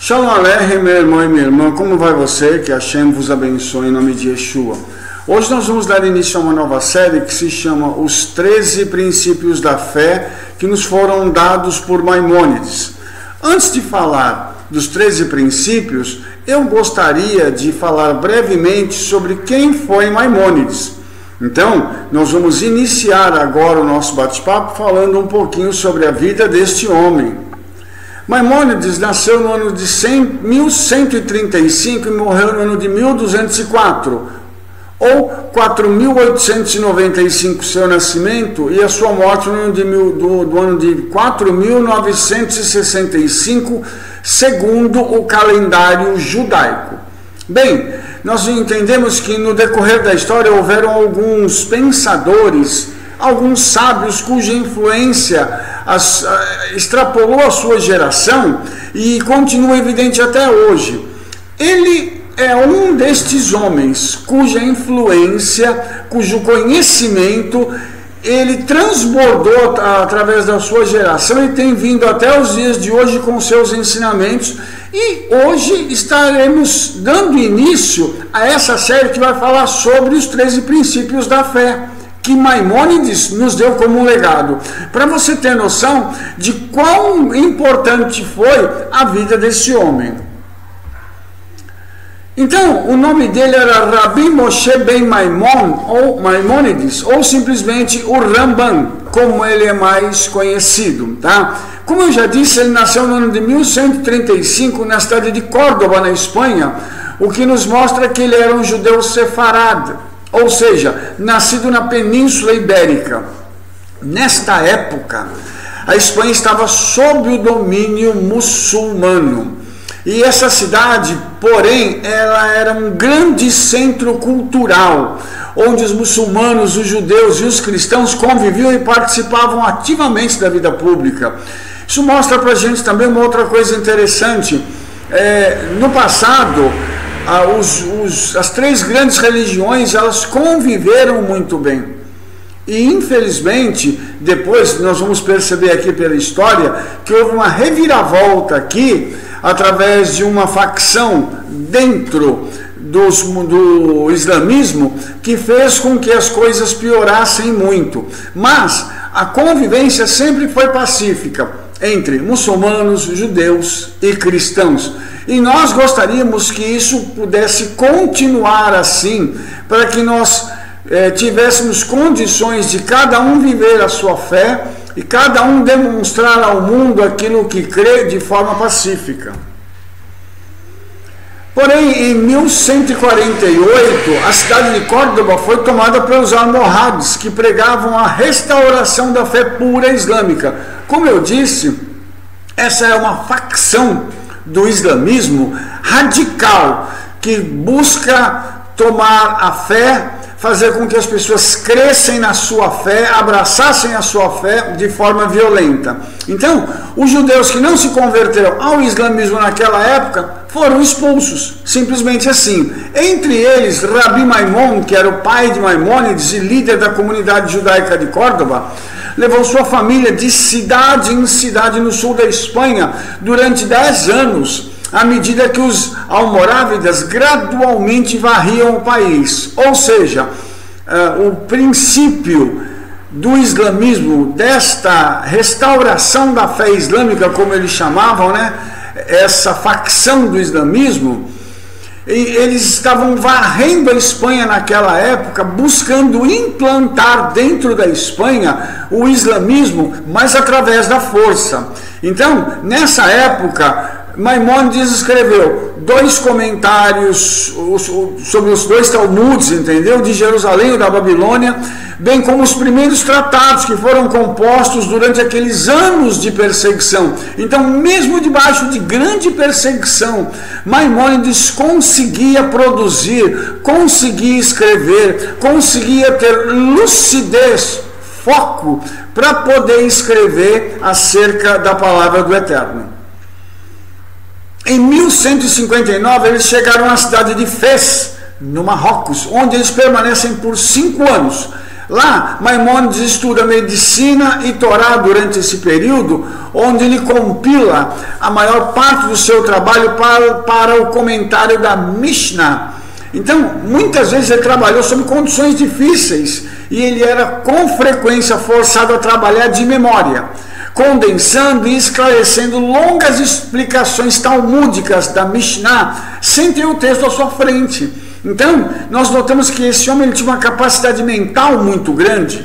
Shalom Aleichem, meu irmão e minha irmã, como vai você? Que Hashem vos abençoe em nome de Yeshua. Hoje nós vamos dar início a uma nova série que se chama Os 13 Princípios da Fé, que nos foram dados por Maimônides. Antes de falar dos 13 princípios, eu gostaria de falar brevemente sobre quem foi Maimônides. Então, nós vamos iniciar agora o nosso bate-papo falando um pouquinho sobre a vida deste homem. Maimônides nasceu no ano de 1135 e morreu no ano de 1204, ou 4895 seu nascimento e a sua morte no ano do ano de 4965, segundo o calendário judaico. Bem, nós entendemos que no decorrer da história houveram alguns pensadores, alguns sábios cuja influência extrapolou a sua geração e continua evidente até hoje. Ele é um destes homens cuja influência, cujo conhecimento ele transbordou através da sua geração e tem vindo até os dias de hoje com seus ensinamentos. E hoje estaremos dando início a essa série que vai falar sobre os 13 princípios da fé, que Maimônides nos deu como um legado, para você ter noção de quão importante foi a vida desse homem. Então, o nome dele era Rabi Moshe ben Maimon, ou Maimônides, ou simplesmente o Rambam, como ele é mais conhecido, tá? Como eu já disse, ele nasceu no ano de 1135 na cidade de Córdoba, na Espanha, o que nos mostra que ele era um judeu sefarad, ou seja, nascido na Península Ibérica. Nesta época, a Espanha estava sob o domínio muçulmano. E essa cidade, porém, ela era um grande centro cultural, onde os muçulmanos, os judeus e os cristãos conviviam e participavam ativamente da vida pública. Isso mostra para a gente também uma outra coisa interessante. No passado, as três grandes religiões, elas conviveram muito bem. E infelizmente, depois nós vamos perceber aqui pela história que houve uma reviravolta aqui, através de uma facção dentro do islamismo, que fez com que as coisas piorassem muito. Mas a convivência sempre foi pacífica entre muçulmanos, judeus e cristãos. E nós gostaríamos que isso pudesse continuar assim, para que nós tivéssemos condições de cada um viver a sua fé e cada um demonstrar ao mundo aquilo que crê de forma pacífica. Porém, em 1148, a cidade de Córdoba foi tomada pelos almohades, que pregavam a restauração da fé pura islâmica. Como eu disse, essa é uma facção do islamismo radical, que busca tomar a fé, fazer com que as pessoas crescem na sua fé, abraçassem a sua fé de forma violenta. Então, os judeus que não se converteram ao islamismo naquela época foram expulsos, simplesmente assim. Entre eles, Rabi Maimon, que era o pai de Maimônides e líder da comunidade judaica de Córdoba, levou sua família de cidade em cidade no sul da Espanha durante 10 anos, à medida que os almorávidas gradualmente varriam o país. Ou seja, o princípio do islamismo, desta restauração da fé islâmica, como eles chamavam, né? Essa facção do islamismo, eles estavam varrendo a Espanha naquela época, buscando implantar dentro da Espanha o islamismo, mas através da força. Então, nessa época, Maimônides escreveu 2 comentários sobre os 2 Talmudes, entendeu? De Jerusalém e da Babilônia, bem como os primeiros tratados que foram compostos durante aqueles anos de perseguição. Então, mesmo debaixo de grande perseguição, Maimônides conseguia produzir, conseguia escrever, conseguia ter lucidez, foco, para poder escrever acerca da palavra do Eterno. Em 1159, eles chegaram à cidade de Fez, no Marrocos, onde eles permanecem por 5 anos. Lá, Maimônides estuda medicina e Torá durante esse período, onde ele compila a maior parte do seu trabalho para o comentário da Mishnah. Então, muitas vezes ele trabalhou sob condições difíceis e ele era com frequência forçado a trabalhar de memória, condensando e esclarecendo longas explicações talmúdicas da Mishnah sem ter o texto à sua frente. Então, nós notamos que esse homem ele tinha uma capacidade mental muito grande.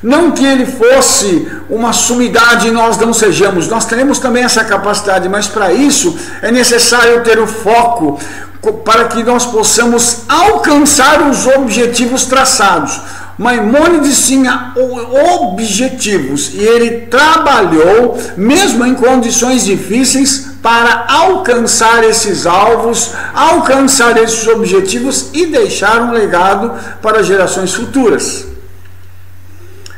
Não que ele fosse uma sumidade e nós não sejamos, nós teremos também essa capacidade, mas para isso é necessário ter o foco para que nós possamos alcançar os objetivos traçados. Maimônides tinha objetivos e ele trabalhou, mesmo em condições difíceis, para alcançar esses alvos, alcançar esses objetivos e deixar um legado para gerações futuras.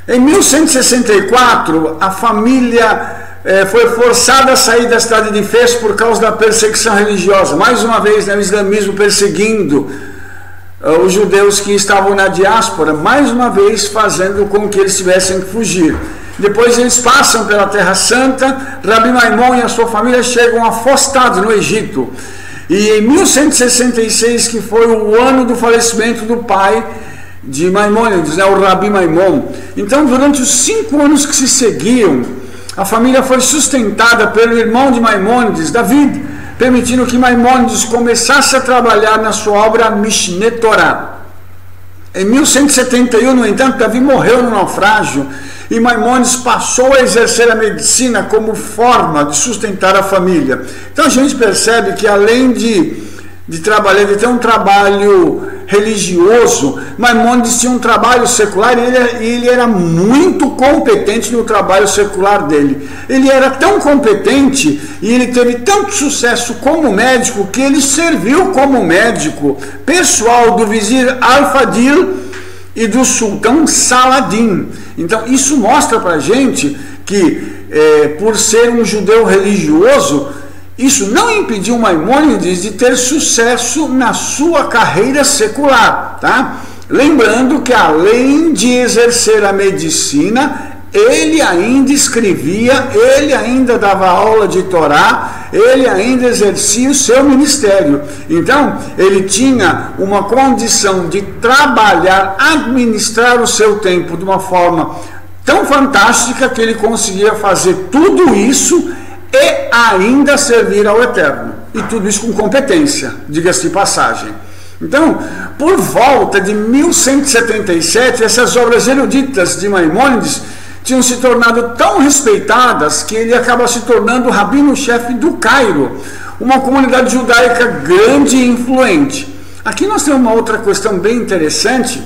Em 1164, a família foi forçada a sair da cidade de Fez por causa da perseguição religiosa. Mais uma vez, o islamismo perseguindo os judeus que estavam na diáspora, mais uma vez fazendo com que eles tivessem que fugir. Depois eles passam pela Terra Santa, Rabi Maimon e a sua família chegam a Fostat, no Egito. E em 1166, que foi o ano do falecimento do pai de Maimônides, o Rabi Maimon. Então, durante os 5 anos que se seguiam, a família foi sustentada pelo irmão de Maimônides, David, permitindo que Maimônides começasse a trabalhar na sua obra Mishneh Torah. Em 1171, no entanto, Davi morreu no naufrágio e Maimônides passou a exercer a medicina como forma de sustentar a família. Então a gente percebe que além de trabalhar, de ter um trabalho religioso, Maimônides tinha um trabalho secular e ele era muito competente no trabalho secular dele. Ele era tão competente e ele teve tanto sucesso como médico que ele serviu como médico pessoal do vizir Al-Fadil e do sultão Saladin. Então isso mostra para a gente que por ser um judeu religioso, isso não impediu Maimônides de ter sucesso na sua carreira secular, tá? Lembrando que além de exercer a medicina, ele ainda escrevia, ele ainda dava aula de Torá, ele ainda exercia o seu ministério. Então, ele tinha uma condição de trabalhar, administrar o seu tempo de uma forma tão fantástica que ele conseguia fazer tudo isso e ainda servir ao Eterno. E tudo isso com competência, diga-se de passagem. Então, por volta de 1177, essas obras eruditas de Maimônides tinham se tornado tão respeitadas que ele acaba se tornando o rabino-chefe do Cairo, uma comunidade judaica grande e influente. Aqui nós temos uma outra questão bem interessante,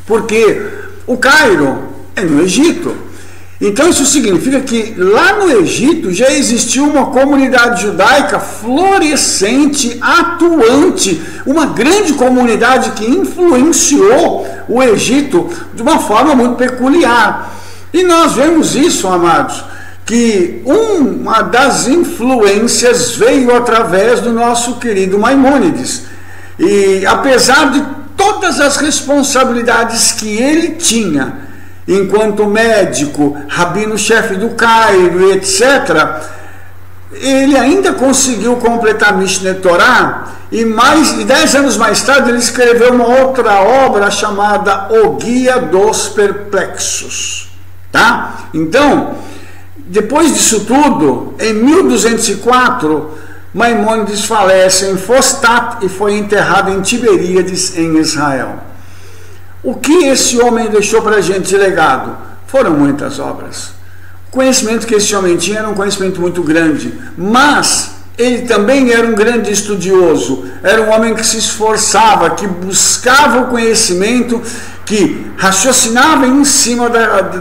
porque o Cairo é no Egito. Então isso significa que lá no Egito já existiu uma comunidade judaica florescente, atuante, uma grande comunidade que influenciou o Egito de uma forma muito peculiar. E nós vemos isso, amados, que uma das influências veio através do nosso querido Maimônides. E apesar de todas as responsabilidades que ele tinha, enquanto médico, rabino-chefe do Cairo, etc., ele ainda conseguiu completar a Mishneh Torah e 10 anos mais tarde ele escreveu uma outra obra chamada O Guia dos Perplexos. Tá? Então, depois disso tudo, em 1204, Maimônides falece em Fostat e foi enterrado em Tiberíades, em Israel. O que esse homem deixou para a gente de legado? Foram muitas obras. O conhecimento que esse homem tinha era um conhecimento muito grande, mas ele também era um grande estudioso, era um homem que se esforçava, que buscava o conhecimento, que raciocinava em cima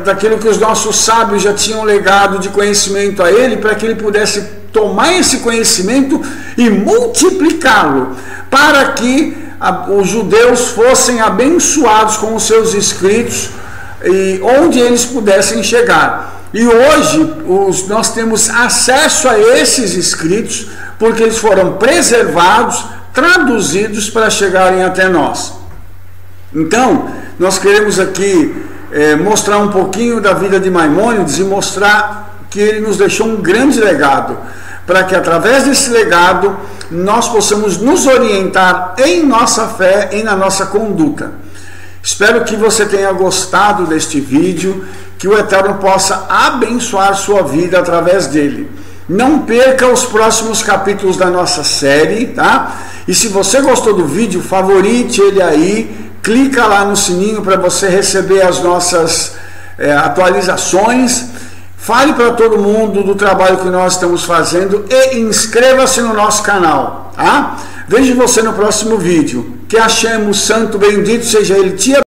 daquilo que os nossos sábios já tinham legado de conhecimento a ele, para que ele pudesse tomar esse conhecimento e multiplicá-lo, para que os judeus fossem abençoados com os seus escritos e onde eles pudessem chegar. E hoje nós temos acesso a esses escritos porque eles foram preservados, traduzidos para chegarem até nós. Então, nós queremos aqui mostrar um pouquinho da vida de Maimônides e mostrar que ele nos deixou um grande legado, para que através desse legado nós possamos nos orientar em nossa fé e na nossa conduta. Espero que você tenha gostado deste vídeo, que o Eterno possa abençoar sua vida através dele. Não perca os próximos capítulos da nossa série, tá? E se você gostou do vídeo, favorite ele aí, clica lá no sininho para você receber as nossas atualizações. Fale para todo mundo do trabalho que nós estamos fazendo e inscreva-se no nosso canal, tá? Vejo você no próximo vídeo. Que Hashem, o Santo Bendito seja ele, te